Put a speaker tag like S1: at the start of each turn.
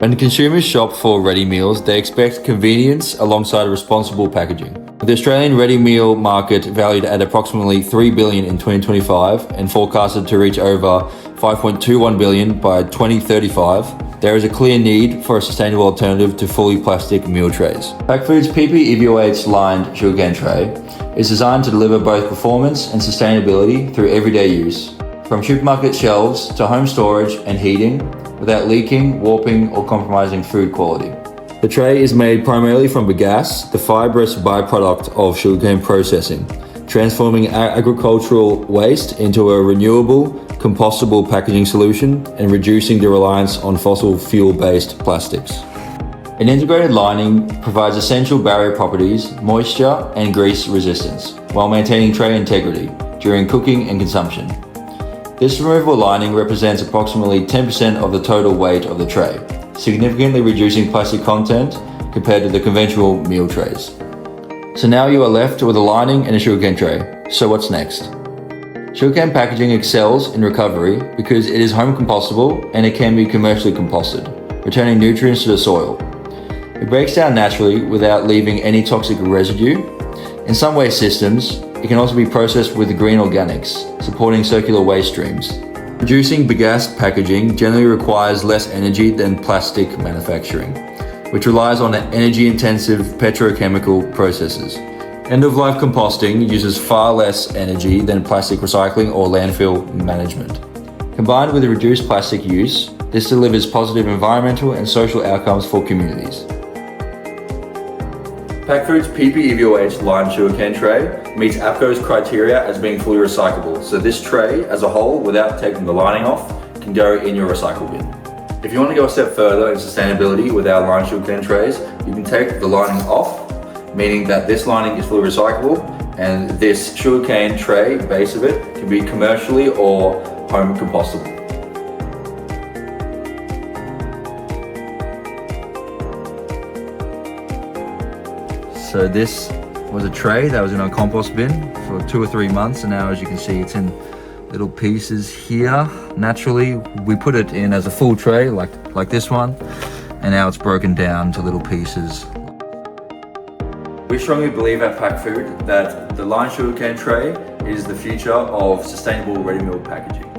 S1: When consumers shop for ready meals, they expect convenience alongside responsible packaging. With the Australian ready meal market valued at approximately $3 billion in 2025 and forecasted to reach over $5.21 billion by 2035, there is a clear need for a sustainable alternative to fully plastic meal trays. PacFood's PP EVOH Lined Sugarcane Tray is designed to deliver both performance and sustainability through everyday use, from supermarket shelves to home storage and heating, without leaking, warping, or compromising food quality. The tray is made primarily from bagasse, the fibrous byproduct of sugarcane processing, transforming agricultural waste into a renewable, compostable packaging solution and reducing the reliance on fossil fuel-based plastics. An integrated lining provides essential barrier properties, moisture, and grease resistance, while maintaining tray integrity during cooking and consumption. This removable lining represents approximately 10% of the total weight of the tray, significantly reducing plastic content compared to the conventional meal trays. So now you are left with a lining and a sugarcane tray. So what's next? Sugarcane packaging excels in recovery because it is home compostable and it can be commercially composted, returning nutrients to the soil. It breaks down naturally without leaving any toxic residue. In some waste systems, it can also be processed with green organics, supporting circular waste streams. Producing bagasse packaging generally requires less energy than plastic manufacturing, which relies on energy-intensive petrochemical processes. End-of-life composting uses far less energy than plastic recycling or landfill management. Combined with reduced plastic use, this delivers positive environmental and social outcomes for communities. PacFood's PP EVOH Lined Sugarcane Tray meets APCO's criteria as being fully recyclable, so this tray as a whole, without taking the lining off, can go in your recycle bin. If you want to go a step further in sustainability with our lined sugarcane trays, you can take the lining off, meaning that this lining is fully recyclable, and this sugarcane tray base of it can be commercially or home compostable. So this was a tray that was in our compost bin for 2 or 3 months, and now as you can see it's in little pieces here. Naturally we put it in as a full tray like this one, and now it's broken down to little pieces. We strongly believe at PacFood that the lined sugarcane tray is the future of sustainable ready meal packaging.